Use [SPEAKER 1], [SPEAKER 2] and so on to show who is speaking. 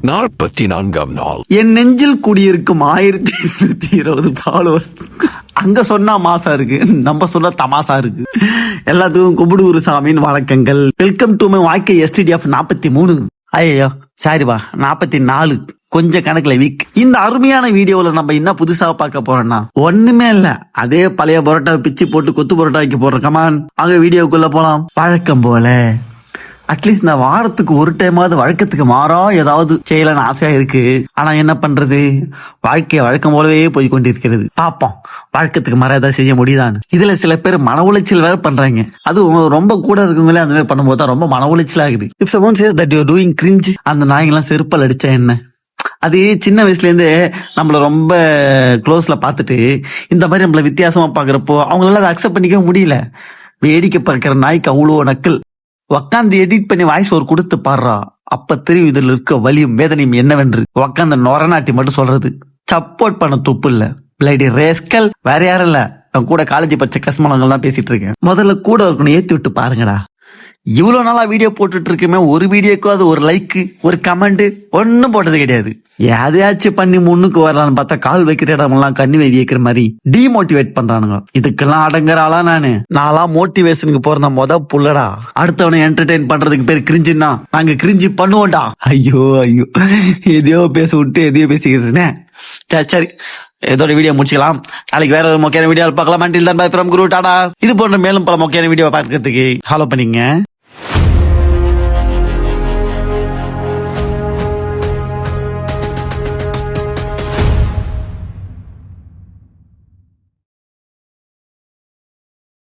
[SPEAKER 1] 44ஆம் நாள்.
[SPEAKER 2] என் நெஞ்சில் குடியிருக்கும் 1820 ஃபாலோவர்ஸ். அங்க சொன்னா மாசா இருக்கு, நம்ம சொன்னா தமாசா இருக்கு. எல்லாத்துக்கும் கும்பிடுகுரு சாமியின் வழக்கங்கள். வெல்கம் டு மை வாழ்க்கை STD ஆஃப் 43. ஐயோ சாரிபா, 44 கொஞ்சம் கணக்குல வீக். இந்த அருமையான வீடியோல நம்ம என்ன புதுசா பார்க்க போறோம்னா ஒண்ணுமே இல்ல, அதே பழைய பரோட்டா பிச்சு போட்டு கொத்து பரோட்டா வைக்க போறோம். கமான் அங்க வீடியோக்குள்ள போலாம். வழக்கம் போல அட்லீஸ்ட் நான் வாரத்துக்கு ஒரு டைமாவது வழக்கத்துக்கு மாறா ஏதாவது செய்யலான்னு ஆசையா இருக்கு. ஆனா என்ன பண்றது, வாழ்க்கைய வழக்கம் போலவே போய் கொண்டிருக்கிறது. பாப்போம் வழக்கத்துக்கு மாற ஏதாவது செய்ய முடியுதான்னு. இதுல சில பேர் மன உளைச்சல் வேற பண்றாங்க. அதுவும் ரொம்ப கூட இருக்கவங்களே அந்த மாதிரி பண்ணும்போது தான் ரொம்ப மன உளைச்சல் ஆகுது. If someone says that you are doing cringe, அந்த நாய்ங்கெல்லாம் செருப்பால் அடிச்சா என்ன. அது சின்ன வயசுல இருந்து நம்மள ரொம்ப க்ளோஸ்ல பாத்துட்டு இந்த மாதிரி நம்மள வித்தியாசமா பாக்குறப்போ அவங்களால அதை அக்செப்ட் பண்ணிக்க முடியல. வேடிக்கை பார்க்கிற நாய்க்கு அவ்வளோ நக்கல். உக்காந்து எடிட் பண்ணி வாய்ஸ் ஒரு கொடுத்து பாடுறா, அப்ப தெரியும் இதுல இருக்க வலியும் வேதனையும் என்னவென்று. உக்காந்து நொரநாட்டி மட்டும் சொல்றது. சப்போர்ட் பண்ண துப்பு இல்ல, பிளேடி ரேஸ்கல். வேற யாரும் இல்ல, நான் கூட காலேஜ் படிச்ச கஸ்மானங்கள் தான் பேசிட்டு இருக்கேன். முதல்ல கூட இருக்கணும் ஏத்தி விட்டு பாருங்கடா. இவ்வளவு நாளா வீடியோ போட்டுட்டு இருக்குமே, ஒரு வீடியோக்கும் அது ஒரு லைக் ஒரு கமெண்ட் ஒன்னும் போட்டது கிடையாது. எதையாச்சும் பண்ணி முன்னுக்கு வரலான்னு பார்த்தா கால் வைக்கிற இடமெல்லாம் கண்ணி வெடி வைக்கிற மாதிரி டிமோட்டிவேட் பண்றானுங்க. இதுக்கெல்லாம் அடங்குற ஆளா நான்லாம் மோட்டிவேஷனுக்கு போறதா புள்ளடா. அடுத்தவனை என்டர்டெயின் பண்றதுக்கு பேர் கிரிஞ்சுன்னா நாங்க கிரிஞ்சு பண்ணுவோம்டா. ஐயோ ஐயோ, எதையோ பேச விட்டு எதையோ பேசிக்கிறேன். சரி இதோட வீடியோ முடிச்சுக்கலாம். நாளைக்கு வேற ஒரு மொக்கையான வீடியோ பார்க்கலாம். Until then, bye from Guru, Tata. இது போன்ற மேலும் பல மொக்கையான வீடியோ பார்க்கறதுக்கு ஃபாலோ பண்ணிங்க.